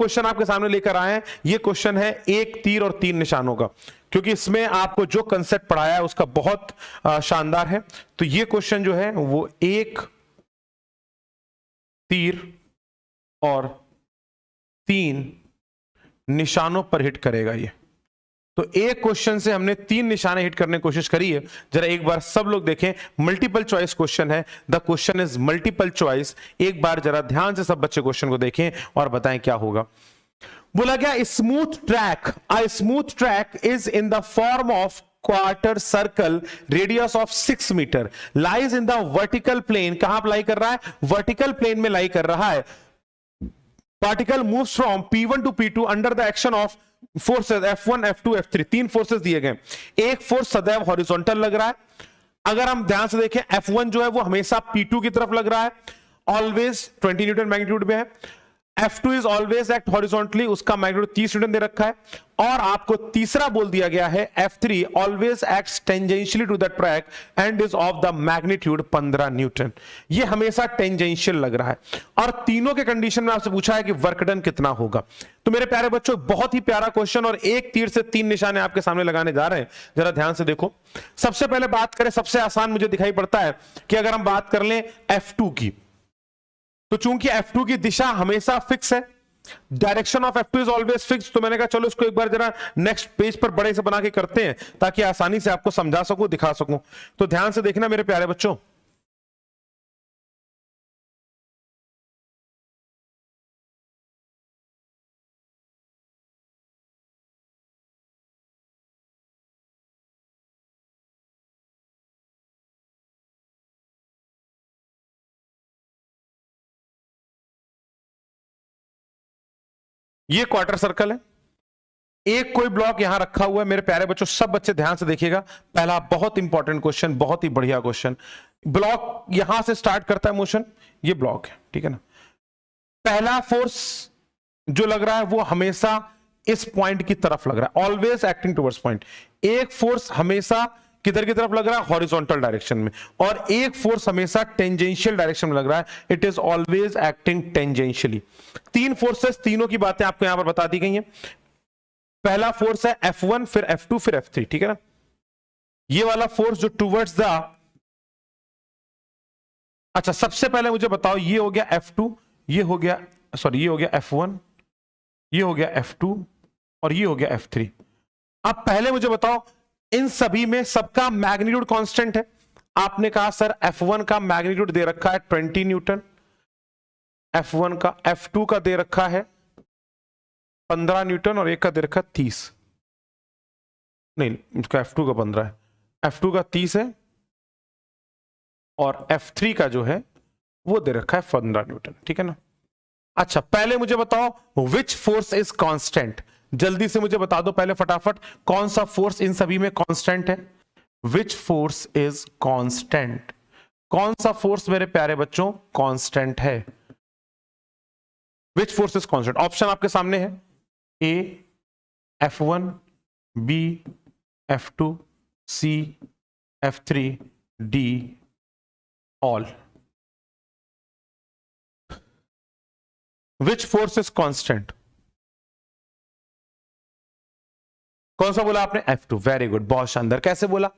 Question आपके सामने लेकर आए हैं, ये क्वेश्चन है एक तीर और तीन निशानों का, क्योंकि इसमें आपको जो कंसेप्ट पढ़ाया है उसका बहुत शानदार है। तो ये क्वेश्चन जो है वो एक तीर और तीन निशानों पर हिट करेगा। ये तो एक क्वेश्चन से हमने तीन निशाने हिट करने की कोशिश करी है। जरा एक बार सब लोग देखें, मल्टीपल चॉइस क्वेश्चन है, the question is multiple choice. एक बार जरा ध्यान से सब बच्चे क्वेश्चन को देखें और बताएं क्या होगा। बोला गया smooth track, a smooth track is in the form of quarter circle radius of 6 metre lies in the vertical plane. कहां लाई कर रहा है? वर्टिकल प्लेन में लाई कर रहा है। Particle moves from P1 to P2 under the action of forces F1, F2, F3। तीन forces दिए गए, एक फोर्स सदैव हॉरिजॉन्टल लग रहा है। अगर हम ध्यान से देखें, F1 जो है वो हमेशा P2 की तरफ लग रहा है, ऑलवेज 20 न्यूटन मैग्नीट्यूड में है। F2 is always act horizontally, उसका मैग्नीट्यूड 30 न्यूटन दे रखा है। और आपको तीसरा बोल दिया गया है F3 always acts tangentially to the track and is of the magnitude 15 newton. ये हमेशा टेंजेंशियल लग रहा है। और तीनों के कंडीशन में आपसे पूछा है कि वर्क डन कितना होगा। तो मेरे प्यारे बच्चों, बहुत ही प्यारा क्वेश्चन और एक तीर से तीन निशाने आपके सामने लगाने जा रहे हैं। जरा ध्यान से देखो। सबसे पहले बात करें, सबसे आसान मुझे दिखाई पड़ता है कि अगर हम बात कर लें F2 की, तो चूंकि F2 की दिशा हमेशा फिक्स है, direction of F2 is always fix, तो मैंने कहा चलो इसको एक बार जरा नेक्स्ट पेज पर बड़े से बना के करते हैं ताकि आसानी से आपको समझा सकूं, दिखा सकूं। तो ध्यान से देखना मेरे प्यारे बच्चों। ये क्वार्टर सर्कल है, एक कोई ब्लॉक यहां रखा हुआ है। मेरे प्यारे बच्चों, सब बच्चे ध्यान से देखिएगा। पहला बहुत इंपॉर्टेंट क्वेश्चन, बहुत ही बढ़िया क्वेश्चन। ब्लॉक यहां से स्टार्ट करता है मोशन, ये ब्लॉक है, ठीक है ना। पहला फोर्स जो लग रहा है वो हमेशा इस पॉइंट की तरफ लग रहा है, ऑलवेज एक्टिंग टुवर्ड्स पॉइंट। एक फोर्स हमेशा किधर की तरफ लग रहा है? हॉरिजॉन्टल डायरेक्शन में। और एक फोर्स हमेशा टेंजेंशियल डायरेक्शन में लग रहा है, it is always acting tangentially. तीन फोर्सेस, तीनों की बातें आपको यहां पर बता दी गई हैं। पहला फोर्स है F1, फिर F2, फिर F3, ठीक है ना। ये वाला फोर्स जो टुवर्ड्स द, अच्छा सबसे पहले मुझे बताओ, ये हो गया F2, ये हो गया, सॉरी ये हो गया F1, ये हो गया F2 और ये हो गया F3। अब पहले मुझे बताओ, इन सभी में सबका मैग्नीट्यूड कांस्टेंट है। आपने कहा सर F1 का मैग्नीट्यूड दे रखा है 20 न्यूटन, F1 का, F2 का दे रखा है 15 न्यूटन और एक का दे रखा 30, नहीं इसका F2 का 15 है, F2 का 30 है और F3 का जो है वो दे रखा है 15 न्यूटन, ठीक है ना। अच्छा पहले मुझे बताओ विच फोर्स इज कांस्टेंट, जल्दी से मुझे बता दो पहले फटाफट, कौन सा फोर्स इन सभी में कांस्टेंट है? विच फोर्स इज कांस्टेंट, कौन सा फोर्स मेरे प्यारे बच्चों कांस्टेंट है? Which force is constant? Option आपके सामने है, A F1, B F2, C F3, D all. Which force is constant? कौन सा बोला आपने? F2, वेरी गुड, बहुत शानदार। कैसे बोला?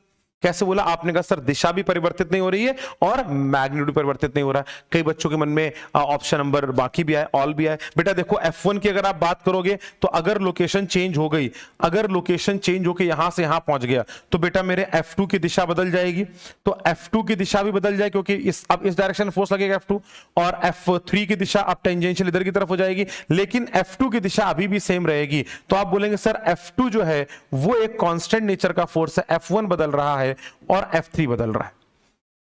कैसे बोला? आपने कहा सर दिशा भी परिवर्तित नहीं हो रही है और मैग्नीट्यूड भी परिवर्तित नहीं हो रहा है। कई बच्चों के मन में ऑप्शन नंबर बाकी भी आए, ऑल भी आए। बेटा देखो F1 की अगर आप बात करोगे तो अगर लोकेशन चेंज हो गई, अगर लोकेशन चेंज होकर यहां से यहां पहुंच गया तो बेटा मेरे F2 की दिशा बदल जाएगी। तो F2 की दिशा भी बदल जाएगी क्योंकि अब इस डायरेक्शन में फोर्स लगेगा F2, और F3 की दिशा अब टेंजेंशियल इधर की तरफ हो जाएगी, लेकिन F2 की दिशा अभी भी सेम रहेगी। तो आप बोलेंगे सर F2 जो है वो एक कांस्टेंट नेचर का फोर्स है, F1 बदल रहा है और F3 बदल रहा है।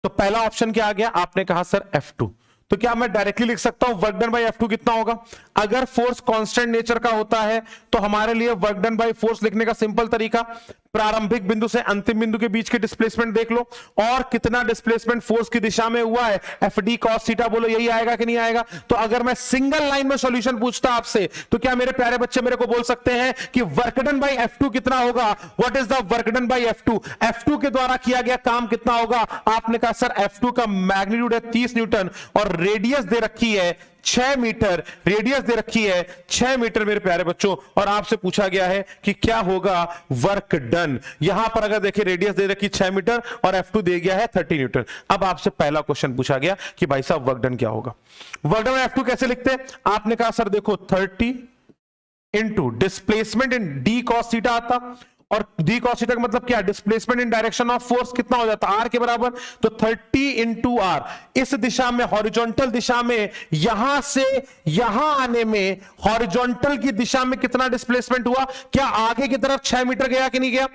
तो पहला ऑप्शन क्या आ गया? आपने कहा सर F2। तो क्या मैं डायरेक्टली लिख सकता हूं वर्क डन बाय F2 कितना होगा? अगर फोर्स कांस्टेंट नेचर का होता है तो हमारे लिए वर्क डन बाय फोर्स लिखने का सिंपल तरीका, प्रारंभिक बिंदु से अंतिम बिंदु के बीच के डिस्प्लेसमेंट देख लो और कितना डिस्प्लेसमेंट फोर्स की दिशा में हुआ है, FD cos थीटा, बोलो यही आएगा कि नहीं आएगा? तो अगर मैं सिंगल लाइन में सॉल्यूशन पूछता आपसे तो क्या मेरे प्यारे बच्चे मेरे को बोल सकते हैं कि वर्क डन बाय F2 कितना होगा? What is the work done by F2? F2 के द्वारा किया गया काम कितना होगा? आपने कहा सर F2 का मैग्नीट्यूड है 30 न्यूटन और रेडियस दे रखी है 6 मीटर, रेडियस दे रखी है 6 मीटर मेरे प्यारे बच्चों, और आपसे पूछा गया है कि क्या होगा वर्क डन। यहां पर अगर देखिए रेडियस दे रखी 6 मीटर और F2 दे गया है 30 न्यूटन। अब आपसे पहला क्वेश्चन पूछा गया कि भाई साहब वर्क डन क्या होगा। वर्क डन F2 कैसे लिखते हैं? आपने कहा सर देखो 30 into displacement in D cos theta आता, और डी कॉस थीटा का मतलब क्या? Displacement in direction of force कितना हो जाता? आर के बराबर। तो 30 इंटू आर, इस दिशा में हॉरिजॉन्टल दिशा में यहां से यहां आने में हॉरिजॉन्टल की दिशा में कितना डिस्प्लेसमेंट हुआ? क्या आगे की तरफ 6 मीटर गया कि नहीं गया?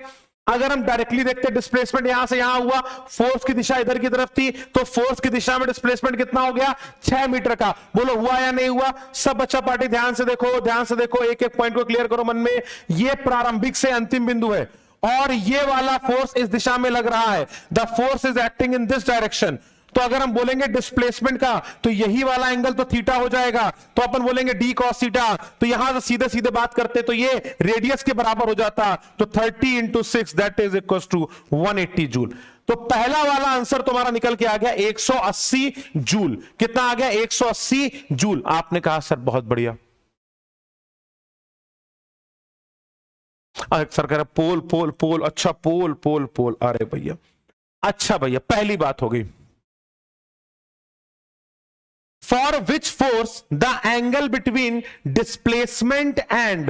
अगर हम डायरेक्टली देखते डिस्प्लेसमेंट यहां से यहां हुआ, फोर्स की दिशा इधर की तरफ थी, तो फोर्स की दिशा में डिस्प्लेसमेंट कितना हो गया? 6 मीटर का। बोलो हुआ या नहीं हुआ? सब बच्चा पार्टी ध्यान से देखो, ध्यान से देखो, एक एक पॉइंट को क्लियर करो मन में। ये प्रारंभिक से अंतिम बिंदु है और ये वाला फोर्स इस दिशा में लग रहा है। The force is acting in this direction. तो अगर हम बोलेंगे डिस्प्लेसमेंट का तो यही वाला एंगल तो थीटा हो जाएगा, तो अपन बोलेंगे डी कॉस थीटा। तो यहां से सीधे सीधे बात करते तो ये रेडियस के बराबर हो जाता, तो 30 into 6 that is equal to 180 joule. तो पहला वाला आंसर तुम्हारा निकल के आ गया 180 जूल। कितना आ गया? 180 जूल। आपने कहा सर बहुत बढ़िया। सर कह रहा पोल पोल पोल, अच्छा पोल पोल पोल, अरे भैया अच्छा भैया, पहली बात हो गई। For which force the angle between displacement and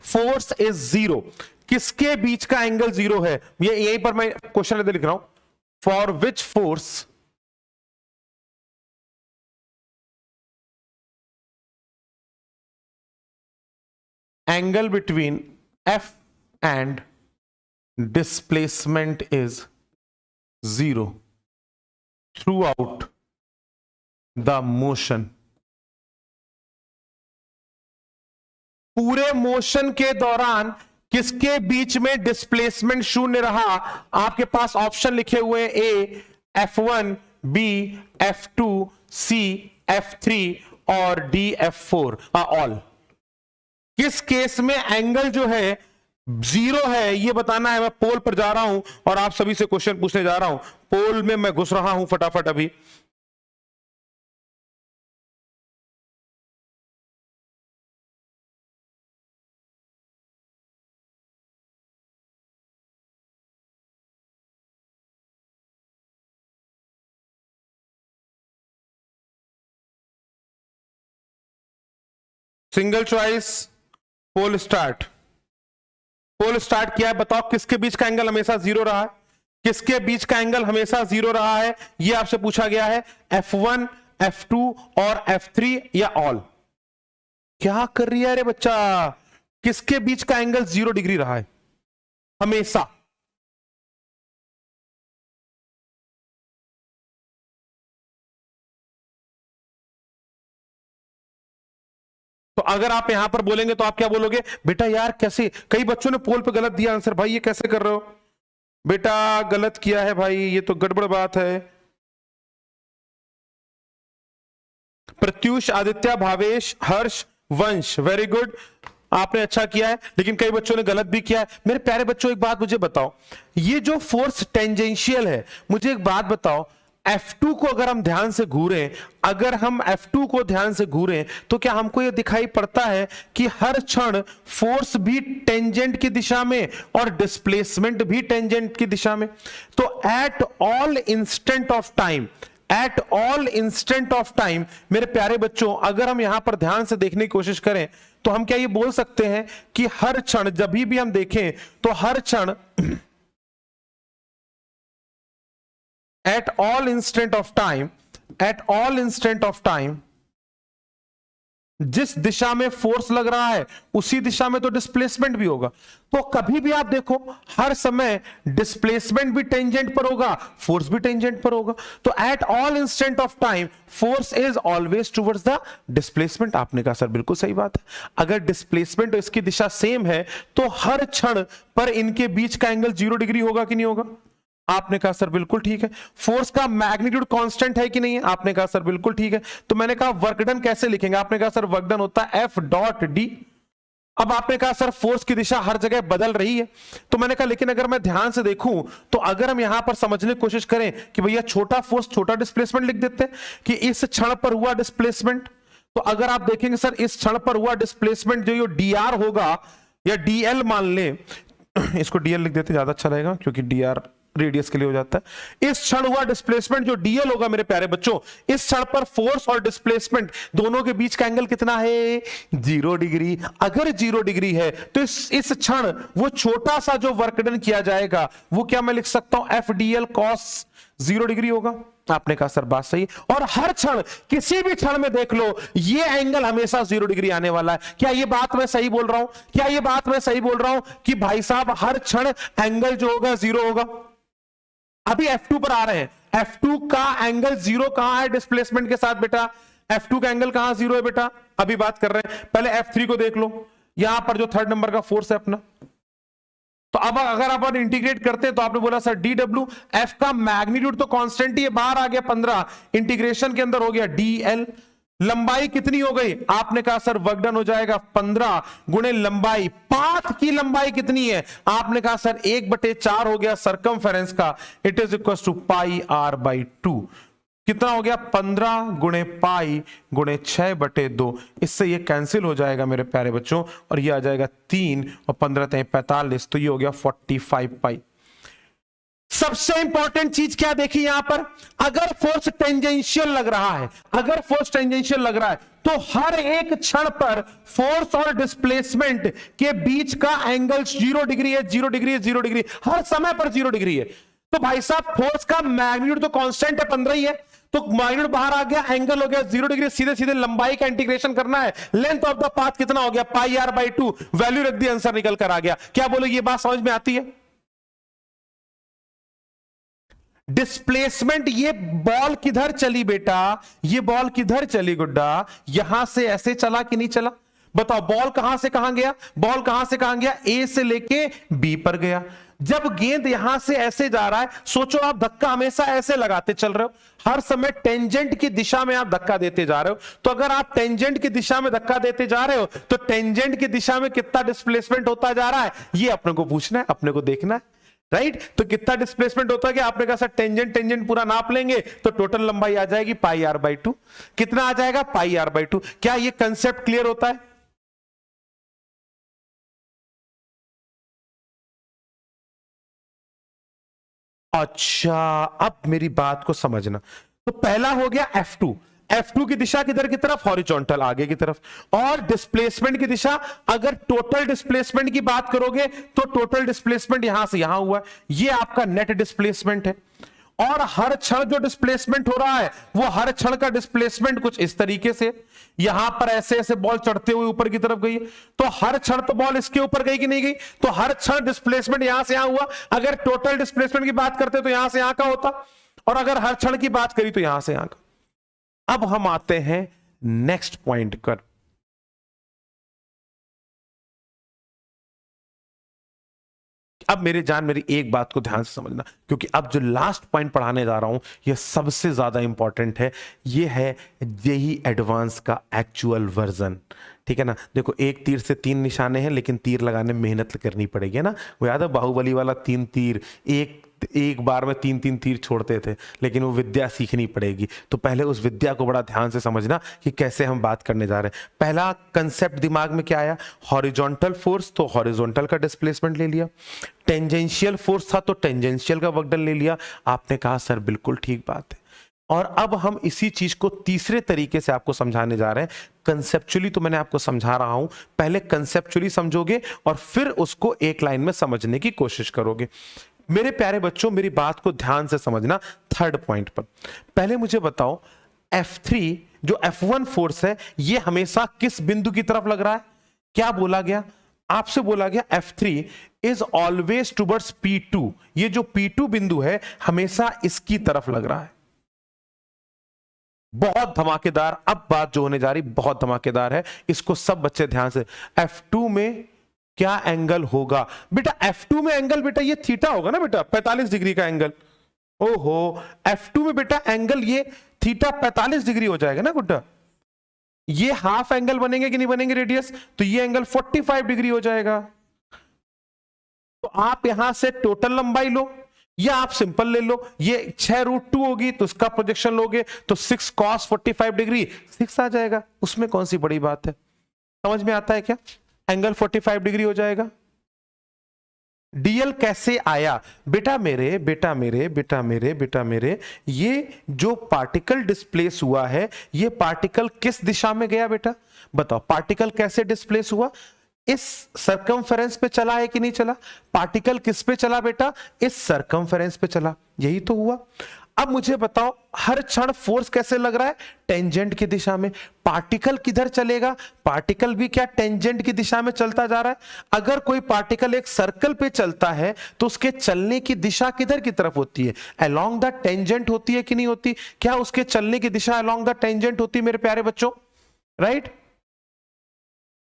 force is zero? किसके बीच का एंगल जीरो है? ये यहीं पर मैं क्वेश्चन लिख रहा हूं। For which force angle between F and displacement is zero throughout the motion? पूरे मोशन के दौरान किसके बीच में डिस्प्लेसमेंट शून्य रहा? आपके पास ऑप्शन लिखे हुए हैं, ए F1, B F2, C F3 और D F4 ऑल। किस केस में एंगल जो है जीरो है ये बताना है। मैं पोल पर जा रहा हूं और आप सभी से क्वेश्चन पूछने जा रहा हूं। पोल में मैं घुस रहा हूं फटाफट अभी। सिंगल चॉइस, पोल स्टार्ट। पोल स्टार्ट किया है, बताओ किसके बीच का एंगल हमेशा जीरो रहा है? किसके बीच का एंगल हमेशा जीरो रहा है? ये आपसे पूछा गया है। F1, F2 और F3 या ऑल? क्या कर रही है अरे बच्चा? किसके बीच का एंगल 0 डिग्री रहा है हमेशा? तो अगर आप यहां पर बोलेंगे तो आप क्या बोलोगे? बेटा यार कैसे, कई बच्चों ने पोल पे गलत दिया आंसर, भाई ये कैसे कर रहे हो? बेटा गलत किया है भाई, ये तो गड़बड़ बात है। प्रत्युष, आदित्य, भावेश, हर्ष, वंश, वेरी गुड, आपने अच्छा किया है। लेकिन कई बच्चों ने गलत भी किया है। मेरे प्यारे बच्चों एक बात मुझे बताओ, ये जो फोर्स टेंजेंशियल है, मुझे एक बात बताओ, F2 को अगर हम ध्यान से घूरें, अगर हम F2 को ध्यान से घूरें तो क्या हमको यह दिखाई पड़ता है कि हर क्षण फोर्स भी टेंजेंट की दिशा में और डिस्प्लेसमेंट भी टेंजेंट की दिशा में? तो at all instant of time, at all instant of time मेरे प्यारे बच्चों, अगर हम यहां पर ध्यान से देखने की कोशिश करें तो हम क्या ये बोल सकते हैं कि हर क्षण जब भी हम देखें तो हर क्षण at all instant of time जिस दिशा में फोर्स लग रहा है उसी दिशा में तो डिस्प्लेसमेंट भी होगा। तो कभी भी आप देखो हर समय डिस्प्लेसमेंट भी टेंजेंट पर होगा, फोर्स भी टेंजेंट पर होगा। तो at all instant of time force is always towards the displacement. आपने कहा सर बिल्कुल सही बात है। अगर डिस्प्लेसमेंट और इसकी दिशा सेम है तो हर क्षण पर इनके बीच का एंगल 0 डिग्री होगा कि नहीं होगा? आपने कहा सर बिल्कुल ठीक है। फोर्स का मैग्नीट्यूड कांस्टेंट है कि नहीं है? आपने कहा सर बिल्कुल ठीक है। तो मैंने कहा वर्क डन कैसे लिखेंगे? आपने कहा सर वर्क डन होता है F डॉट डी। अब आपने कहा सर फोर्स की दिशा हर जगह बदल रही है, तो मैंने कहा लेकिन अगर मैं ध्यान से देखूं तो अगर हम यहां पर समझने की कोशिश करें कि भैया छोटा फोर्स छोटा डिस्प्लेसमेंट लिख देते हैं कि इस क्षण पर हुआ डिस्प्लेसमेंट, तो अगर आप देखेंगे सर इस क्षण पर हुआ डिस्प्लेसमेंट जो dr होगा या dl मान ले, इसको dl लिख देते ज्यादा अच्छा रहेगा क्योंकि dr रेडियस के लिए हो जाता है। इस क्षण हुआ डिस्प्लेसमेंट जो dl होगा मेरे प्यारे बच्चों, इस क्षण पर फोर्स और डिस्प्लेसमेंट दोनों के बीच का एंगल कितना है 0 डिग्री। अगर 0 डिग्री है तो इस क्षण वो छोटा सा जो वर्क डन किया जाएगा वो क्या मैं लिख सकता हूं FDL cos 0 डिग्री होगा। आपने कहा सर बात सही, और हर क्षण किसी भी क्षण में देख लो ये एंगल हमेशा 0 डिग्री आने वाला है। क्या ये बात मैं सही बोल रहा हूं? क्या ये बात मैं सही बोल रहा हूं कि भाई साहब हर क्षण एंगल जो होगा 0 होगा? अभी F2 पर आ रहे हैं, F2 का एंगल 0 कहां है डिस्प्लेसमेंट के साथ बेटा? F2 का एंगल कहां 0 है बेटा? अभी बात कर रहे हैं, पहले F3 को देख लो, यहां पर जो थर्ड नंबर का फोर्स है अपना। तो अब अगर अपन इंटीग्रेट करते हैं तो आपने बोला सर DW, F का मैग्नीट्यूड तो कांस्टेंट ही है, बाहर आ गया 15, इंटीग्रेशन के अंदर हो गया DL। लंबाई कितनी हो गई? आपने कहा सर वर्क डन हो जाएगा 15 गुणे लंबाई, पाथ की लंबाई कितनी है? आपने कहा सर 1/4 हो गया सरकमफेरेंस का, it is equal to pi r/2। कितना हो गया? 15 गुणे पाई गुणे 6/2। इससे ये कैंसिल हो जाएगा मेरे प्यारे बच्चों, और ये आ जाएगा 3 और 15 3 45, तो ये हो गया 45 पाई। सबसे इंपॉर्टेंट चीज क्या देखी यहां पर? अगर फोर्स टेंजेंशियल लग रहा है, अगर फोर्स टेंजेंशियल लग रहा है तो हर एक क्षण पर फोर्स और डिस्प्लेसमेंट के बीच का एंगल 0 डिग्री है, 0 डिग्री है, 0 डिग्री, हर समय पर 0 डिग्री है। तो भाई साहब फोर्स का मैग्नीट्यूड तो कांस्टेंट है 15 ही है, तो मैग्नीट्यूड बाहर आ गया, एंगल हो गया 0 डिग्री, सीधे सीधे लंबाई का इंटीग्रेशन करना है, लेंथ ऑफ द पाथ कितना हो गया? पाई r/2, वैल्यू रख दी, आंसर निकल कर आ गया। क्या बोलो ये बात समझ में आती है? डिस्प्लेसमेंट, ये बॉल किधर चली बेटा? ये बॉल किधर चली गुड्डा? यहां से ऐसे चला कि नहीं चला? बताओ बॉल कहां से कहां गया? बॉल कहां से कहां गया? ए से लेके बी पर गया। जब गेंद यहां से ऐसे जा रहा है, सोचो आप धक्का हमेशा ऐसे लगाते चल रहे हो, हर समय टेंजेंट की दिशा में आप धक्का देते जा रहे हो। तो अगर आप टेंजेंट की दिशा में धक्का देते जा रहे हो तो टेंजेंट की दिशा में कितना डिस्प्लेसमेंट होता जा रहा है, ये अपने को पूछना है, अपने को देखना है, राइट? तो कितना डिस्प्लेसमेंट होता है कि आपने कहा सर टेंजेंट टेंजेंट पूरा नाप लेंगे तो टोटल लंबाई आ जाएगी पाई r/2। कितना आ जाएगा? पाई r/2। क्या ये कंसेप्ट क्लियर होता है? अच्छा, अब मेरी बात को समझना। तो पहला हो गया F2, F2 की दिशा किधर की तरफ? हॉरिजॉन्टल, आगे की तरफ। और डिस्प्लेसमेंट की दिशा, अगर टोटल डिस्प्लेसमेंट की बात करोगे तो टोटल डिस्प्लेसमेंट यहां से यहां हुआ, ये आपका नेट डिस्प्लेसमेंट है। और हर क्षण जो डिस्प्लेसमेंट हो रहा है वो हर क्षण का डिस्प्लेसमेंट कुछ इस तरीके से, यहां पर ऐसे ऐसे बॉल चढ़ते हुए ऊपर की तरफ गई, तो हर क्षण तो बॉल इसके ऊपर गई कि नहीं गई? तो हर क्षण डिस्प्लेसमेंट यहां से यहां हुआ। अगर टोटल डिस्प्लेसमेंट की बात करते तो यहां से यहां का होता, और अगर हर क्षण की बात करी तो यहां से यहां का। अब हम आते हैं नेक्स्ट पॉइंट पर। अब मेरी जान, मेरी एक बात को ध्यान से समझना, क्योंकि अब जो लास्ट पॉइंट पढ़ाने जा रहा हूं यह सबसे ज्यादा इंपॉर्टेंट है। यह है जेईई एडवांस का एक्चुअल वर्जन, ठीक है ना? देखो, एक तीर से 3 निशाने हैं, लेकिन तीर लगाने में मेहनत करनी पड़ेगी ना। वो याद है बाहुबली वाला 3 तीर, एक बार में 3-3 तीर छोड़ते थे, लेकिन वो विद्या सीखनी पड़ेगी। तो पहले उस विद्या को बड़ा ध्यान से समझना कि कैसे हम बात करने जा रहे हैं। पहला कंसेप्ट दिमाग में क्या आया? हॉरिजॉन्टल फोर्स, तो हॉरिजॉन्टल का डिस्प्लेसमेंट ले लिया। टेंजेंशियल फोर्स था तो टेंजेंशियल का वर्क डन ले लिया। आपने कहा सर बिल्कुल ठीक बात है। और अब हम इसी चीज को तीसरे तरीके से आपको समझाने जा रहे हैं। कंसेप्चुअली तो मैंने आपको समझा रहा हूं, पहले कंसेप्चुअली समझोगे और फिर उसको एक लाइन में समझने की कोशिश करोगे। मेरे प्यारे बच्चों, मेरी बात को ध्यान से समझना। थर्ड पॉइंट पर पहले मुझे बताओ, F3 जो F1 फोर्स है ये हमेशा किस बिंदु की तरफ लग रहा है? क्या बोला गया आपसे? बोला गया F3 is always towards P2। ये जो P2 बिंदु है हमेशा इसकी तरफ लग रहा है। बहुत धमाकेदार, अब बात जो होने जा रही बहुत धमाकेदार है, इसको सब बच्चे ध्यान से। F2 में क्या एंगल होगा बेटा? F2 में एंगल बेटा ये थीटा होगा ना बेटा, 45 डिग्री का एंगल। ओहो, F2 में बेटा एंगल ये थीटा 45 डिग्री हो जाएगा ना गुड्डा। ये हाफ एंगल बनेंगे कि नहीं बनेंगे रेडियस, तो ये एंगल 45 डिग्री हो जाएगा। तो आप यहां से टोटल लंबाई लो या आप सिंपल ले लो, ये 6√2 होगी तो इसका प्रोजेक्शन लोगे तो 6 cos 45 डिग्री 6 आ जाएगा, उसमें कौन सी बड़ी बात है। समझ में आता है क्या, एंगल 45 डिग्री हो जाएगा। डीएल कैसे आया, बेटा मेरे ये जो पार्टिकल डिस्प्लेस हुआ है, ये पार्टिकल किस दिशा में गया बेटा बताओ, पार्टिकल कैसे डिस्प्लेस हुआ, इस सरकमफेरेंस पे चला है कि नहीं चला, पार्टिकल किस पे चला बेटा, इस सरकमफेरेंस पे चला, यही तो हुआ। अब मुझे बताओ हर क्षण फोर्स कैसे लग रहा है, टेंजेंट की दिशा में। पार्टिकल किधर चलेगा, पार्टिकल भी क्या टेंजेंट की दिशा में चलता जा रहा है। अगर कोई पार्टिकल एक सर्कल पे चलता है तो उसके चलने की दिशा किधर की तरफ होती है, अलोंग द टेंजेंट होती है कि नहीं होती, क्या उसके चलने की दिशा अलोंग द टेंजेंट होती है मेरे प्यारे बच्चों, राइट।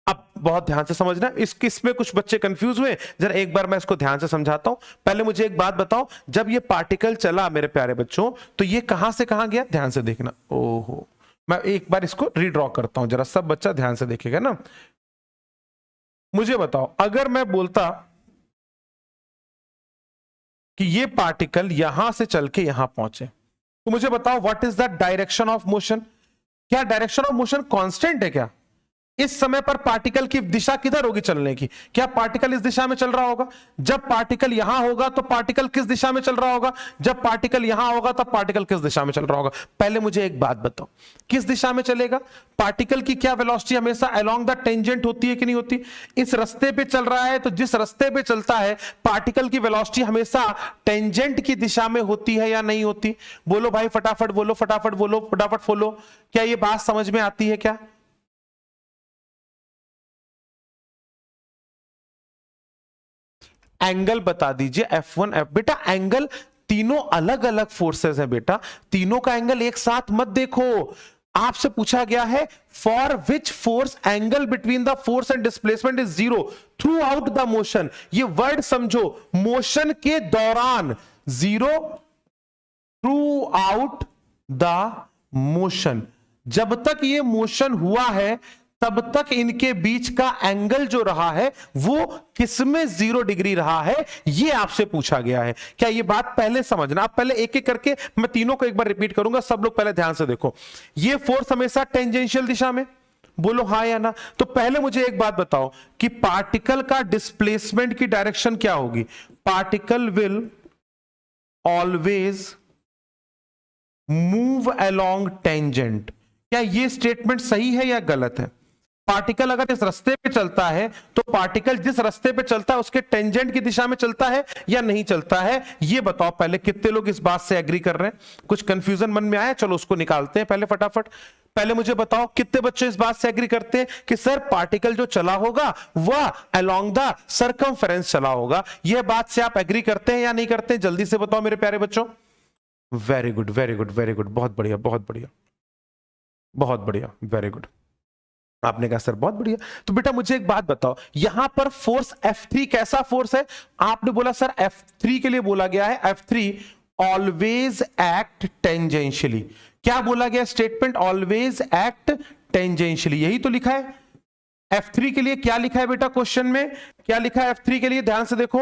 अब बहुत ध्यान से समझना, इसमें कुछ बच्चे कंफ्यूज हुए, जरा एक बार मैं इसको ध्यान से समझाता हूं। पहले मुझे एक बात बताओ, जब ये पार्टिकल चला मेरे प्यारे बच्चों तो ये कहां से कहां गया, ध्यान से देखना। ओहो, मैं एक बार इसको रीड्रॉ करता हूं, जरा सब बच्चा ध्यान से देखेगा ना। मुझे बताओ अगर मैं बोलता कि ये पार्टिकल यहां से चल के यहां पहुंचे, तो मुझे बताओ what is the direction of motion, क्या डायरेक्शन ऑफ मोशन कांस्टेंट है क्या, इस समय पर पार्टिकल की दिशा किधर होगी चलने की, क्या पार्टिकल इस दिशा में चल रहा होगा, जब पार्टिकल यहां होगा तो पार्टिकल किस दिशा में चल रहा होगा, जब पार्टिकल यहां होगा तब पार्टिकल किस दिशा में चल रहा होगा। पहले मुझे एक बात बताओ, किस दिशा में चलेगा, पार्टिकल की क्या वेलोसिटी हमेशा अलोंग द टेंजेंट होती है कि नहीं होती, इस रास्ते पे चल रहा है तो जिस रास्ते पे चलता है पार्टिकल की वेलोसिटी हमेशा टेंजेंट की दिशा में होती है या नहीं होती। बोलो भाई फटाफट बोलो, फटाफट बोलो, फटाफट बोलो, क्या ये बात समझ में आती है क्या। एंगल बता दीजिए F1 F, बेटा एंगल तीनों अलग अलग फोर्सेस है बेटा, तीनों का एंगल एक साथ मत देखो। आपसे पूछा गया है for which force angle between the force and displacement is 0 through out the motion, ये वर्ड समझो, मोशन के दौरान 0 थ्रू आउट द मोशन, जब तक ये मोशन हुआ है तब तक इनके बीच का एंगल जो रहा है वो किसमें 0 डिग्री रहा है, ये आपसे पूछा गया है। क्या ये बात पहले समझना, आप पहले एक एक करके मैं तीनों को एक बार रिपीट करूंगा, सब लोग पहले ध्यान से देखो। ये फोर्स हमेशा टेंजेंशियल दिशा में, बोलो हाँ या ना। तो पहले मुझे एक बात बताओ कि पार्टिकल का डिस्प्लेसमेंट की डायरेक्शन क्या होगी, particle will always move along tangent, क्या ये स्टेटमेंट सही है या गलत है। पार्टिकल अगर इस रास्ते पे चलता है तो पार्टिकल जिस रास्ते पे चलता है उसके टेंजेंट की दिशा में चलता है या नहीं चलता है, ये बताओ पहले कितने लोग इस बात से एग्री कर रहे हैं। कुछ कंफ्यूजन मन में आया, चलो उसको निकालते हैं पहले फटाफट। पहले मुझे बताओ कितने बच्चे इस बात से एग्री करते हैं कि सर पार्टिकल जो चला होगा वह अलोंग द सर्कमफेरेंस चला होगा, यह बात से आप एग्री करते हैं या नहीं करते हैं, जल्दी से बताओ मेरे प्यारे बच्चों। Very good very good very good, बहुत बढ़िया बहुत बढ़िया बहुत बढ़िया, वेरी गुड, आपने कहा सर बहुत बढ़िया। तो बेटा मुझे एक बात बताओ, यहां पर फोर्स F3 कैसा फोर्स है, आपने बोला सर F3 के लिए बोला गया है F3 ऑलवेज एक्ट टेंजेंशियली, क्या बोला गया स्टेटमेंट, ऑलवेज एक्ट टेंजेंशियली, यही तो लिखा है। F3 के लिए क्या लिखा है बेटा क्वेश्चन में, क्या लिखा है F3 के लिए, ध्यान से देखो,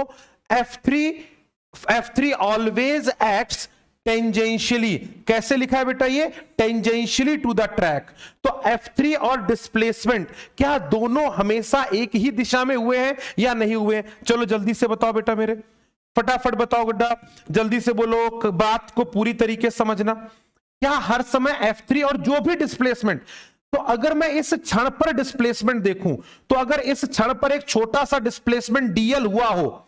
F3 ऑलवेज एक्ट्स टेंजेंशियली, कैसे लिखा है बेटा ये, टेंजेंशियली टू द ट्रैक। तो F3 और डिस्प्लेसमेंट क्या दोनों हमेशा एक ही दिशा में हुए हैं या नहीं हुए हैं, चलो जल्दी से बताओ बेटा मेरे, फटाफट बताओ गुड्डा, जल्दी से बोलो, बात को पूरी तरीके से समझना। क्या हर समय F3 और जो भी डिस्प्लेसमेंट, तो अगर मैं इस क्षण पर डिस्प्लेसमेंट देखूं, तो अगर इस क्षण पर एक छोटा सा डिस्प्लेसमेंट dl हुआ हो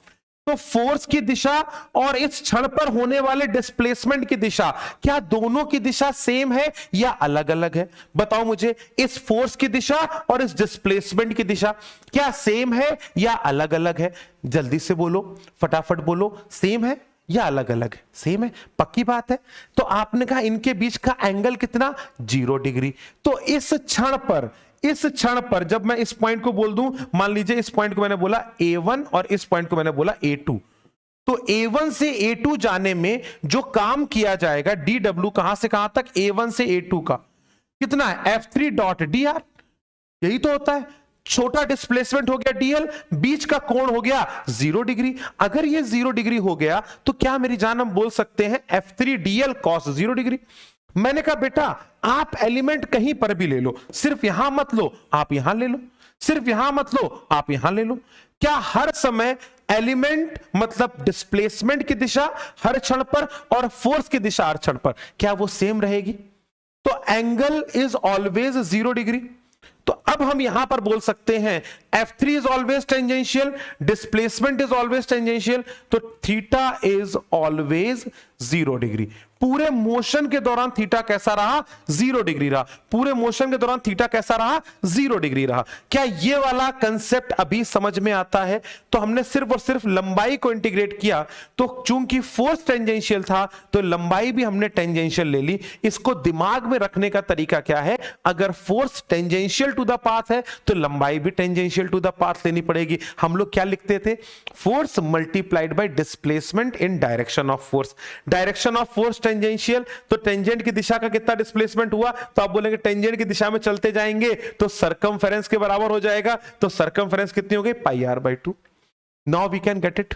तो फोर्स की दिशा और इस क्षण पर होने वाले डिस्प्लेसमेंट की दिशा, क्या दोनों की दिशा सेम है या अलग अलग है, बताओ मुझे, इस फोर्स की दिशा और इस डिस्प्लेसमेंट की दिशा क्या सेम है या अलग अलग है, जल्दी से बोलो फटाफट बोलो, सेम है या अलग अलग है, सेम है, पक्की बात है। तो आपने कहा इनके बीच का एंगल कितना, 0 डिग्री। तो इस क्षण पर जब मैं इस पॉइंट को बोल दूं, मान लीजिए इस पॉइंट को मैंने बोला A1 और इस पॉइंट को मैंने बोला A2, तो A1 से A2 जाने में जो काम किया जाएगा dw, कहां से कहां तक, A1 से A2 का कितना है F3 डॉट dr, यही तो होता है। छोटा डिस्प्लेसमेंट हो गया dl, बीच का कोण हो गया 0 डिग्री। अगर ये 0 डिग्री हो गया तो क्या मेरी जान हम बोल सकते हैं F3 dl cos 0 डिग्री। मैंने कहा बेटा आप एलिमेंट कहीं पर भी ले लो, सिर्फ यहां मत लो, आप यहां ले लो, सिर्फ यहां मत लो, आप यहां ले लो। क्या हर समय एलिमेंट मतलब डिस्प्लेसमेंट की दिशा हर क्षण पर और फोर्स की दिशा हर क्षण पर क्या वो सेम रहेगी? तो एंगल इज ऑलवेज 0 डिग्री। तो अब हम यहां पर बोल सकते हैं F3 is always tangential, displacement is always tangential, तो थीटा इज ऑलवेज 0 डिग्री। पूरे मोशन के दौरान थीटा कैसा रहा? 0 डिग्री रहा। पूरे मोशन के दौरान थीटा कैसा रहा? 0 डिग्री रहा। क्या ये वाला कंसेप्ट अभी समझ में आता है? तो हमने सिर्फ और सिर्फ लंबाई को इंटीग्रेट किया, तो चूंकि फोर्स टेंजेंशियल था तो लंबाई भी हमने टेंजेंशियल ले ली। इसको दिमाग में रखने का तरीका क्या है? अगर force tangential to the path है तो लंबाई भी टेंजेंशियल टू द पाथ लेनी पड़ेगी। हम लोग क्या लिखते थे? Force multiplied by displacement in direction of force. Direction of force tangential, तो टेंजेंट की दिशा का कितना डिस्प्लेसमेंट हुआ? तो आप बोलेंगे टेंजेंट की दिशा में चलते जाएंगे तो सरकमफेरेंस के बराबर हो जाएगा। तो सरकमफेरेंस कितनी हो गई? Pi r by 2। Now we can get it.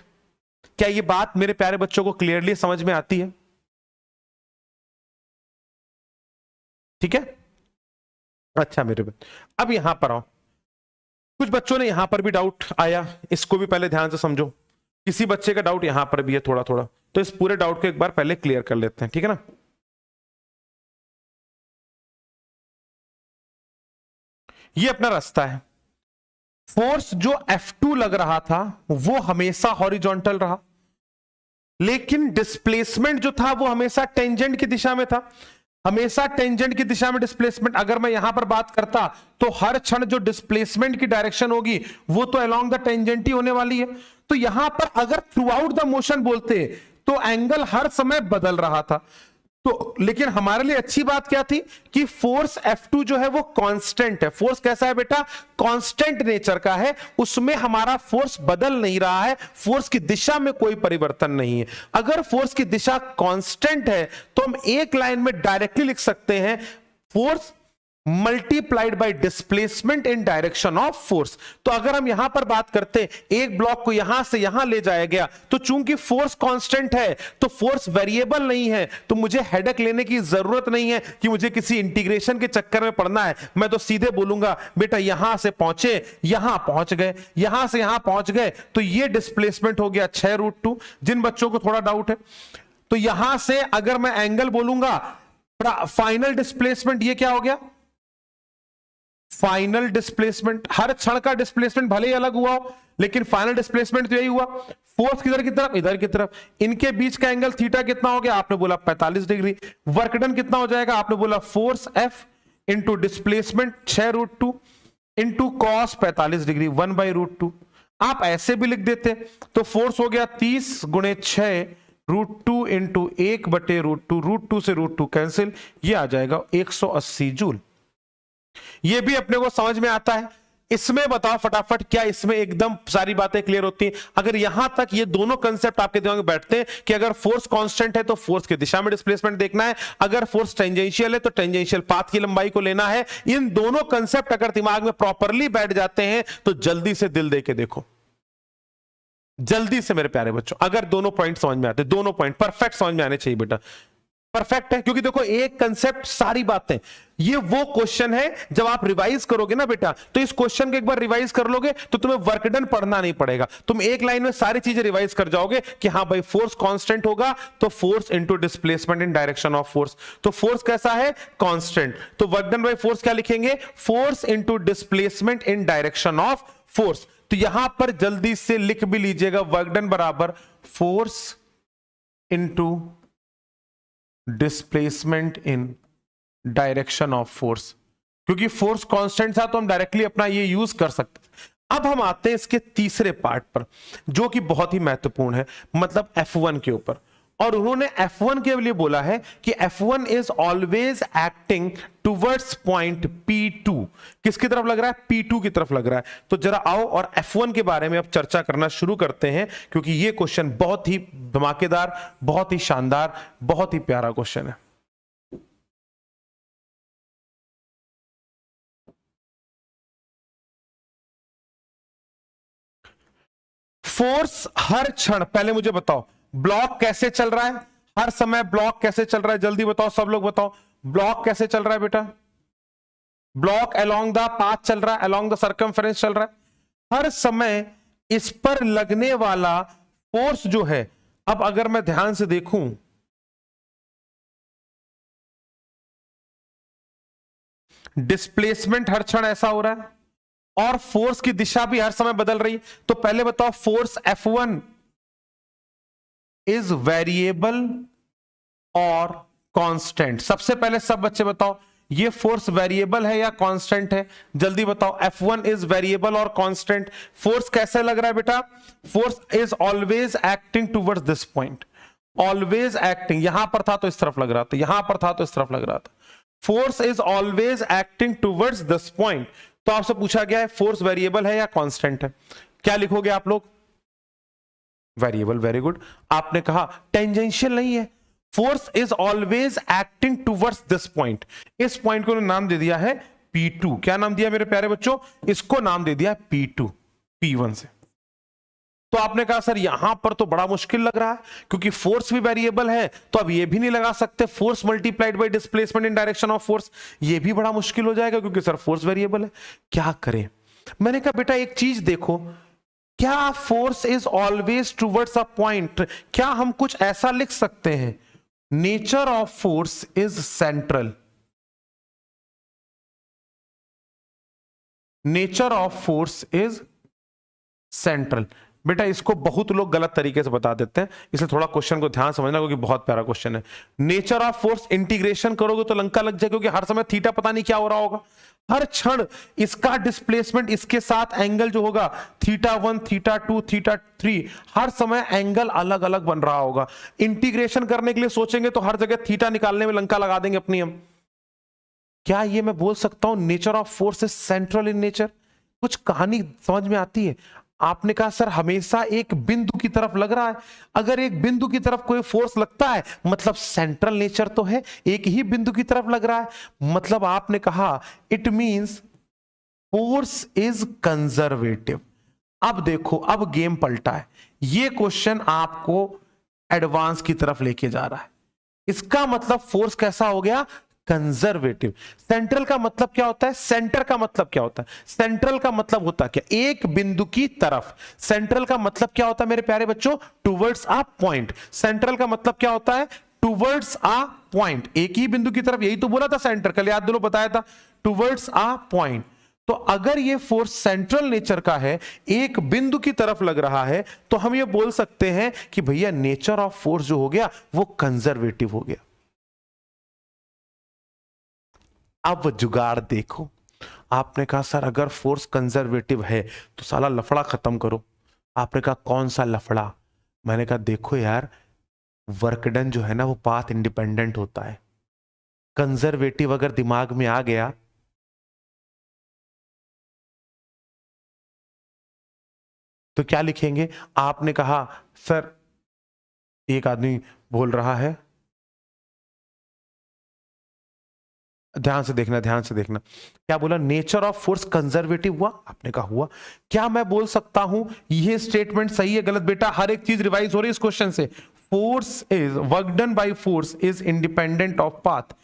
क्या ये बात मेरे प्यारे बच्चों को क्लियरली समझ में आती है? ठीक है, अच्छा मेरे बच्चे अब यहां पर आओ। कुछ बच्चों ने यहां पर भी डाउट आया, इसको भी पहले ध्यान से समझो। किसी बच्चे का डाउट यहां पर भी है थोड़ा थोड़ा, तो इस पूरे डाउट को एक बार पहले क्लियर कर लेते हैं, ठीक है ना। ये अपना रास्ता है। फोर्स जो F2 लग रहा था वो हमेशा हॉरिजॉन्टल रहा, लेकिन डिस्प्लेसमेंट जो था वो हमेशा टेंजेंट की दिशा में था। हमेशा टेंजेंट की दिशा में डिस्प्लेसमेंट। अगर मैं यहां पर बात करता तो हर क्षण जो डिस्प्लेसमेंट की डायरेक्शन होगी वो तो अलोंग द टेंजेंट ही होने वाली है। तो यहां पर अगर थ्रू आउट द मोशन बोलते तो एंगल हर समय बदल रहा था। तो लेकिन हमारे लिए अच्छी बात क्या थी कि फोर्स F2 जो है वो कांस्टेंट है। फोर्स कैसा है बेटा? कांस्टेंट नेचर का है, उसमें हमारा फोर्स बदल नहीं रहा है, फोर्स की दिशा में कोई परिवर्तन नहीं है। अगर फोर्स की दिशा कांस्टेंट है तो हम एक लाइन में डायरेक्टली लिख सकते हैं force multiplied by displacement in direction of force. तो अगर हम यहां पर बात करते एक ब्लॉक को यहां से यहां ले जाया गया, तो चूंकि फोर्स कांस्टेंट है तो फोर्स वेरिएबल नहीं है, तो मुझे हेडेक लेने की जरूरत नहीं है कि मुझे किसी इंटीग्रेशन के चक्कर में पड़ना है। मैं तो सीधे बोलूंगा बेटा यहां से पहुंचे, यहां पहुंच गए, यहां से यहां पहुंच गए, तो ये डिस्प्लेसमेंट हो गया 6√2। जिन बच्चों को थोड़ा डाउट है, तो यहां से अगर मैं एंगल बोलूंगा फाइनल डिस्प्लेसमेंट, ये क्या हो गया? Final displacement. हर क्षण का डिस्प्लेसमेंट भले ही अलग हुआ हो, लेकिन फाइनल डिस्प्लेसमेंट तो यही हुआ। फोर्स किधर की तरफ? इधर की तरफ। इनके बीच का एंगल थीटा कितना हो गया? आपने बोला 45 डिग्री। वर्क डन कितना हो जाएगा? आपने बोला force F into displacement 6√2 into cos 45 degree 1/√2। आप ऐसे भी लिख देते तो फोर्स हो गया 30 गुणे 6√2 इंटू 1/√2। √2 से √2 कैंसिल, ये आ जाएगा 180 जूल। ये भी अपने को समझ में आता है। इसमें बताओ फटाफट, क्या इसमें एकदम सारी बातें क्लियर होती हैं? अगर यहां तक ये दोनों कंसेप्ट आपके दिमाग में बैठते हैं कि अगर फोर्स कांस्टेंट है तो फोर्स की दिशा में डिस्प्लेसमेंट देखना है, अगर फोर्स टेंजेंशियल है तो टेंजेंशियल पाथ की लंबाई को लेना है, इन दोनों कंसेप्ट अगर दिमाग में प्रॉपरली बैठ जाते हैं तो जल्दी से दिल दे के देखो, जल्दी से मेरे प्यारे बच्चों, अगर दोनों पॉइंट समझ में आते, दोनों पॉइंट परफेक्ट समझ में आने चाहिए बेटा। परफेक्ट है, क्योंकि देखो एक कंसेप्ट सारी बातें, ये वो क्वेश्चन है जब आप रिवाइज करोगे ना बेटा, तो इस क्वेश्चन को एक बार रिवाइज कर लोगे तो तुम्हें वर्क डन पढ़ना नहीं पड़ेगा। तुम एक लाइन में सारी चीजें रिवाइज कर जाओगे कि हाँ भाई फोर्स कांस्टेंट होगा तो force into displacement in direction of force. तो फोर्स कैसा है? कांस्टेंट। तो वर्क डन बाय फोर्स क्या लिखेंगे? Force into displacement in direction of force. तो यहां पर जल्दी से लिख भी लीजिएगा, वर्क डन बराबर force into displacement in direction of force. क्योंकि फोर्स कांस्टेंट था तो हम डायरेक्टली अपना ये यूज कर सकते। अब हम आते हैं इसके तीसरे पार्ट पर जो कि बहुत ही महत्वपूर्ण है, मतलब F1 के ऊपर। और उन्होंने F1 के लिए बोला है कि F1 is always acting towards point P2। किसकी तरफ लग रहा है? P2 की तरफ लग रहा है। तो जरा आओ और F1 के बारे में अब चर्चा करना शुरू करते हैं, क्योंकि ये क्वेश्चन बहुत ही धमाकेदार, बहुत ही शानदार, बहुत ही प्यारा क्वेश्चन है। फोर्स हर क्षण, पहले मुझे बताओ ब्लॉक कैसे चल रहा है, हर समय ब्लॉक कैसे चल रहा है, जल्दी बताओ सब लोग बताओ, ब्लॉक कैसे चल रहा है बेटा? ब्लॉक अलोंग द पाथ चल रहा है, अलोंग द सर्कमफेरेंस चल रहा है। हर समय इस पर लगने वाला फोर्स जो है, अब अगर मैं ध्यान से देखूं, डिस्प्लेसमेंट हर क्षण ऐसा हो रहा है और फोर्स की दिशा भी हर समय बदल रही है। तो पहले बताओ फोर्स F1 इज वेरिएबल और कांस्टेंट? सबसे पहले सब बच्चे बताओ ये फोर्स वेरिएबल है या कांस्टेंट है? जल्दी बताओ। F1 इज वेरिएबल और कांस्टेंट। फोर्स कैसे लग रहा है बेटा? Force is always acting towards this point, always acting. यहां पर था तो इस तरफ लग रहा था, यहां पर था तो इस तरफ लग रहा था। Force is always acting towards this point. तो आपसे पूछा गया है फोर्स वेरिएबल है या कांस्टेंट है, क्या लिखोगे आप लोग? वेरिएबल। Very good. आपने कहा टेंजेंशियल नहीं है, force is always acting towards this point. इस पॉइंट को नाम दे दिया है P2। क्या नाम दिया मेरे प्यारे बच्चों? इसको नाम दे दिया P2 P1 से। तो आपने कहा सर यहां पर तो बड़ा मुश्किल लग रहा है क्योंकि फोर्स भी वेरिएबल है, तो अब ये भी नहीं लगा सकते force multiplied by displacement in direction of force, ये भी बड़ा मुश्किल हो जाएगा क्योंकि सर फोर्स वेरिएबल है। क्या करें? मैंने कहा बेटा एक चीज देखो, क्या force is always towards a point, क्या हम कुछ ऐसा लिख सकते हैं, nature of force is central, nature of force is central. बेटा इसको बहुत लोग गलत तरीके से बता देते हैं, इसलिए थोड़ा क्वेश्चन को ध्यान समझना क्योंकि बहुत प्यारा क्वेश्चन है। नेचर ऑफ फोर्स इंटीग्रेशन करोगे तो लंका लग जाए क्योंकि हर समय थीटा पता नहीं क्या हो रहा होगा, हर क्षण इसका डिस्प्लेसमेंट इसके साथ एंगल जो होगा θ1 θ2 θ3, हर समय एंगल अलग अलग बन रहा होगा। इंटीग्रेशन करने के लिए सोचेंगे तो हर जगह थीटा निकालने में लंका लगा देंगे अपनी हम। क्या ये मैं बोल सकता हूं nature of force is central in nature? कुछ कहानी समझ में आती है? आपने कहा सर हमेशा एक बिंदु की तरफ लग रहा है, अगर एक बिंदु की तरफ कोई फोर्स लगता है मतलब सेंट्रल नेचर तो है, एक ही बिंदु की तरफ लग रहा है, मतलब आपने कहा it means force is conservative. अब देखो अब गेम पलटा है, ये क्वेश्चन आपको एडवांस की तरफ लेके जा रहा है। इसका मतलब फोर्स कैसा हो गया? कंजर्वेटिव। सेंट्रल का मतलब क्या होता है? सेंटर का मतलब क्या होता है? सेंट्रल का मतलब होता है क्या? एक बिंदु की तरफ। सेंट्रल का मतलब क्या होता है मेरे प्यारे बच्चों? Towards a point. सेंट्रल का मतलब क्या होता है? टुवर्ड्स अ पॉइंट, एक ही बिंदु की तरफ, यही तो बोला था सेंटर, कल याद दिलो बताया था, टुवर्ड्स अ पॉइंट। तो अगर ये फोर्स सेंट्रल नेचर का है, एक बिंदु की तरफ लग रहा है, तो हम ये बोल सकते हैं कि भैया नेचर ऑफ फोर्स जो हो गया वो कंजर्वेटिव हो गया। अब जुगाड़ देखो, आपने कहा सर अगर फोर्स कंजर्वेटिव है तो साला लफड़ा खत्म करो। आपने कहा कौन सा लफड़ा? मैंने कहा देखो यार, वर्क डन जो है ना वो पाथ इंडिपेंडेंट होता है। कंजर्वेटिव अगर दिमाग में आ गया तो क्या लिखेंगे? आपने कहा सर, एक आदमी बोल रहा है, ध्यान से देखना, ध्यान से देखना, क्या बोला? नेचर ऑफ फोर्स कंजर्वेटिव हुआ। आपने कहा हुआ। क्या मैं बोल सकता हूं ये स्टेटमेंट सही है गलत? बेटा हर एक चीज रिवाइज हो रही है इस क्वेश्चन से। Force is work done by force is independent of path,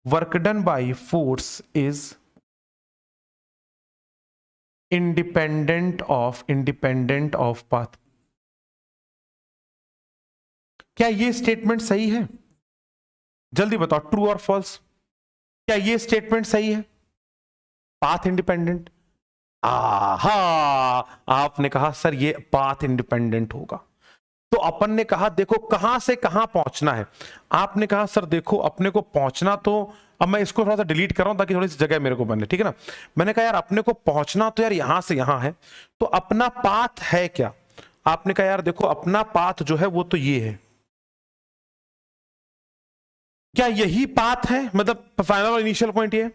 work done by force is independent of path. क्या ये स्टेटमेंट सही है? जल्दी बताओ, ट्रू और फॉल्स? क्या ये स्टेटमेंट सही है? Path independent? आहा, आपने कहा सर ये पाथ इंडिपेंडेंट होगा। तो अपन ने कहा देखो कहां से कहां पहुंचना है। आपने कहा सर देखो अपने को पहुंचना, तो अब मैं इसको थोड़ा सा डिलीट कर रहा हूं ताकि थोड़ी सी जगह मेरे को बने, ठीक है ना। मैंने कहा यार अपने को पहुंचना तो यार यहां से यहां है, तो अपना पाथ है क्या? आपने कहा यार देखो अपना पाथ जो है वो तो ये है। क्या यही पाथ है? मतलब फाइनल और इनिशियल पॉइंट ये है।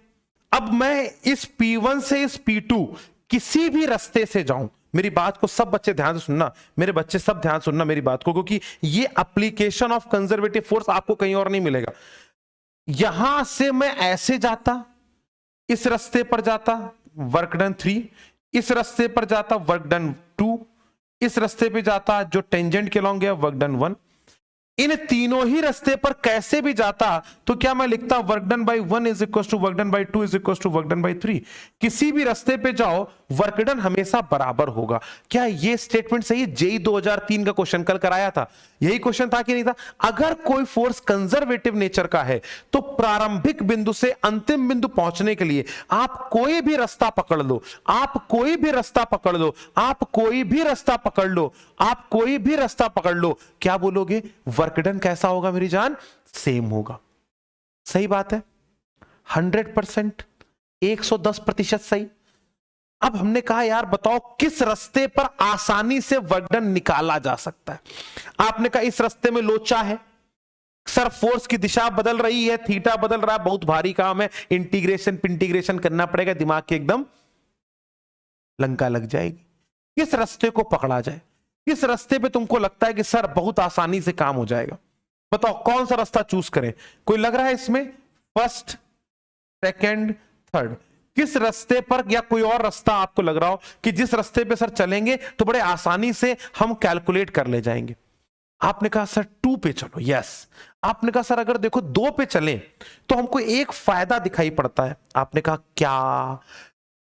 अब मैं इस P1 से इस P2 किसी भी रास्ते से जाऊं, मेरी बात को सब बच्चे ध्यान से सुनना, मेरे बच्चे सब ध्यान से सुनना मेरी बात को, क्योंकि ये एप्लीकेशन ऑफ कंजर्वेटिव फोर्स आपको कहीं और नहीं मिलेगा। यहां से मैं ऐसे जाता, इस रास्ते पर जाता, वर्क डन 3, इस रास्ते पर जाता, वर्क डन 2, इस रास्ते पे जाता जो टेंजेंट के लॉन्ग गया, वर्क डन 1। इन तीनों ही रास्ते पर कैसे भी जाता तो क्या मैं लिखता work done by 1 is equal to work done by 2 is equal to work done by 3। किसी भी रास्ते पे जाओ वर्क डन हमेशा बराबर होगा। क्या ये स्टेटमेंट सही है? जेई 2003 का क्वेश्चन कल कराया था, यही क्वेश्चन था कि नहीं था? अगर कोई फोर्स कंजर्वेटिव नेचर का है तो प्रारंभिक बिंदु से अंतिम बिंदु पहुंचने के लिए आप कोई भी रास्ता पकड़ लो, आप कोई भी रास्ता पकड़ लो, आप कोई भी रास्ता पकड़ लो, आप कोई भी रास्ता पकड़ लो, क्या बोलोगे? वर्क डन कैसा होगा मेरी जान? सेम होगा। सही बात है, 100%, 110% सही। अब हमने कहा यार बताओ किस रास्ते पर आसानी से वर्क डन निकाला जा सकता है। आपने कहा इस रास्ते में लोचा है, सर फोर्स की दिशा बदल रही है, थीटा बदल रहा है, बहुत भारी काम है, इंटीग्रेशन पिंटीग्रेशन करना पड़ेगा, दिमाग की एकदम लंका लग जाएगी। किस रास्ते को पकड़ा जाए? किस रास्ते पे तुमको लगता है कि सर बहुत आसानी से काम हो जाएगा? बताओ कौन सा रास्ता चूज करें? कोई लग रहा है इसमें फर्स्ट, सेकंड, थर्ड, किस रास्ते पर, या कोई और रास्ता आपको लग रहा हो कि जिस रास्ते पे सर चलेंगे तो बड़े आसानी से हम कैलकुलेट कर ले जाएंगे? आपने कहा सर 2 पे चलो, यस। आपने कहा सर अगर देखो 2 पे चलें तो हमको एक फायदा दिखाई पड़ता है। आपने कहा क्या?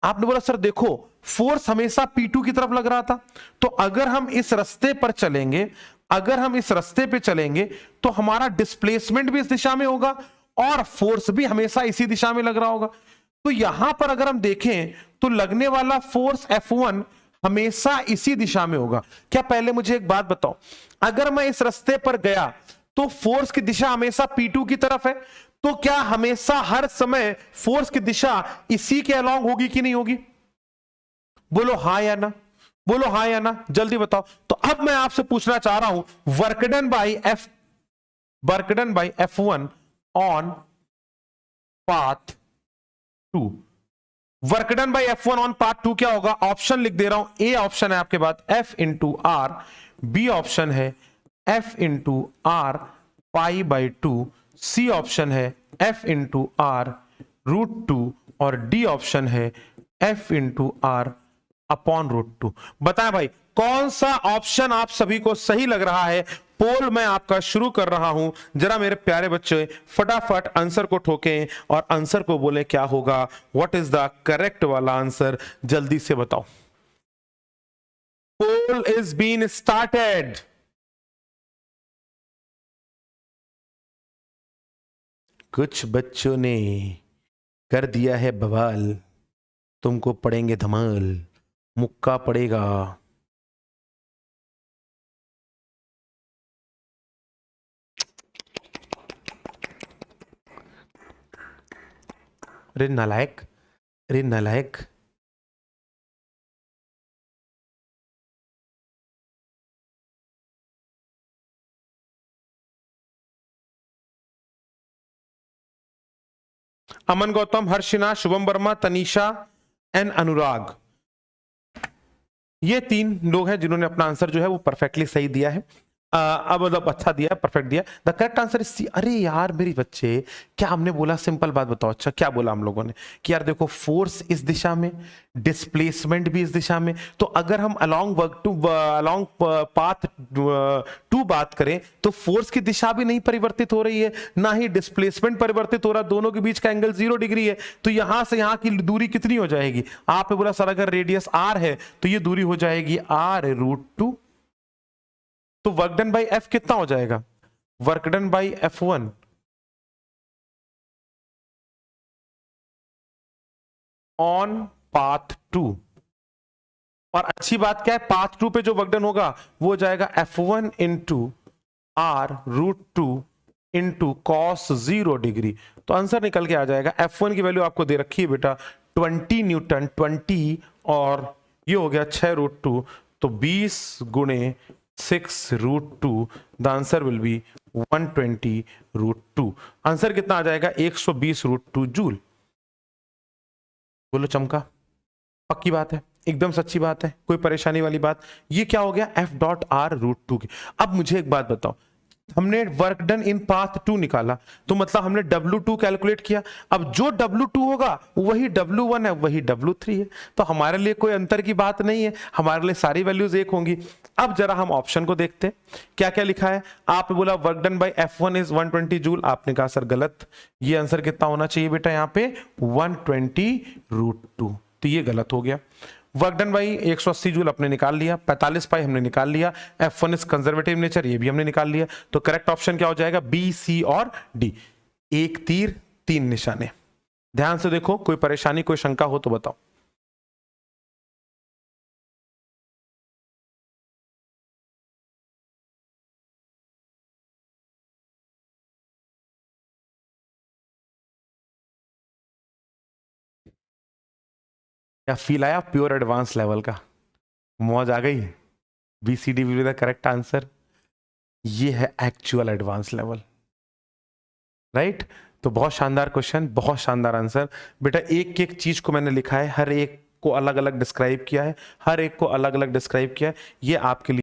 आपने बोला सर देखो फोर्स हमेशा P2 की तरफ लग रहा था, तो अगर हम इस रास्ते पर चलेंगे, अगर हम इस रास्ते पे चलेंगे तो हमारा डिस्प्लेसमेंट भी इस दिशा में होगा और फोर्स भी हमेशा इसी दिशा में लग रहा होगा। तो यहां पर अगर हम देखें तो लगने वाला फोर्स F1 हमेशा इसी दिशा में होगा। क्या पहले मुझे एक बात बताओ, अगर मैं इस रास्ते पर गया तो फोर्स की दिशा हमेशा P2 की तरफ है, तो क्या हमेशा हर समय फोर्स की दिशा इसी के अलॉन्ग होगी कि नहीं होगी? बोलो हां या ना, बोलो हां या ना, जल्दी बताओ। तो अब मैं आपसे पूछना चाह रहा हूं work done by F1 on path 2, work done by F1 on path 2 क्या होगा? ऑप्शन लिख दे रहा हूं। ए ऑप्शन है आपके पास F into R, B option है F into R pi by 2, C option है F इंटू आर रूट 2 और डी ऑप्शन है F into R upon root 2। बताएं भाई कौन सा ऑप्शन आप सभी को सही लग रहा है? पोल मैं आपका शुरू कर रहा हूं, जरा मेरे प्यारे बच्चे फटाफट आंसर को ठोकें और आंसर को बोले क्या होगा, व्हाट इज द करेक्ट वाला आंसर, जल्दी से बताओ। Pole is been started. कुछ बच्चों ने कर दिया है बवाल, तुमको पड़ेंगे धमाल, मुक्का पड़ेगा। अरे नालायक, अरे नालायक। अमन गौतम, हर्षिना, शुभम वर्मा, तनीषा एंड अनुराग, ये 3 लोग हैं जिन्होंने अपना आंसर जो है वो परफेक्टली सही दिया है। अब मतलब अच्छा दिया, परफेक्ट दिया। The correct answer is C. अरे यार मेरी बच्चे, क्या हमने बोला? सिंपल बात बताओ। अच्छा क्या बोला हम लोगों ने कि यार देखो फोर्स इस दिशा में, डिस्प्लेसमेंट भी इस दिशा में, तो अगर हम अलोंग पाथ 2 बात करें तो फोर्स की दिशा भी नहीं परिवर्तित हो रही है, ना ही डिस्प्लेसमेंट परिवर्तित हो रहा, दोनों के बीच का एंगल 0 डिग्री है। तो यहां से यहां की दूरी कितनी हो जाएगी? आपने बोला सर अगर रेडियस r है तो ये दूरी हो जाएगी r रूट 2। तो वर्क डन बाई F कितना हो जाएगा? Work done by F1 on path 2। और अच्छी बात क्या है, पाथ 2 पे जो वर्क डन होगा वो हो जाएगा F1 into R root 2 into cos 0 degree. तो आंसर निकल के आ जाएगा। F1 की वैल्यू आपको दे रखी है बेटा 20 न्यूटन, 20 और ये हो गया 6 रूट 2, तो 20 गुणे 6 root 2, the answer will be 120 root 2। Answer कितना आ जाएगा? 120 रूट 2 जूल। बोलो चमका, पक्की बात है, एकदम सच्ची बात है, कोई परेशानी वाली बात? ये क्या हो गया? F डॉट आर रूट 2 की। अब मुझे एक बात बताओ, हमने वर्क डन इन पाथ 2 निकाला, तो मतलब हमने W2 कैलकुलेट किया। अब जो W2 होगा वही W1 है, वही W3 है, तो हमारे लिए कोई अंतर की बात नहीं है, हमारे लिए सारी वैल्यूज एक होंगी। अब जरा हम ऑप्शन को देखते हैं क्या क्या लिखा है। आपने बोला work done by F1 is 120 joule, आपने कहा सर गलत, ये आंसर कितना होना चाहिए बेटा यहाँ पे 120√2, तो ये गलत हो गया। वर्क डन बाई 180 जूल अपने निकाल लिया, 45 पाई हमने निकाल लिया, F1 इज कंजर्वेटिव नेचर, ये भी हमने निकाल लिया। तो करेक्ट ऑप्शन क्या हो जाएगा, बी, सी और डी। एक तीर तीन निशाने। ध्यान से देखो, कोई परेशानी कोई शंका हो तो बताओ। क्या फील आया प्योर एडवांस लेवल का, मौज आ गई। BCD will be the correct answer. ये है एक्चुअल एडवांस लेवल, राइट। तो बहुत शानदार क्वेश्चन, बहुत शानदार आंसर। बेटा एक एक चीज को मैंने लिखा है, हर एक को अलग अलग डिस्क्राइब किया है, हर एक को अलग अलग डिस्क्राइब किया है, ये आपके लिए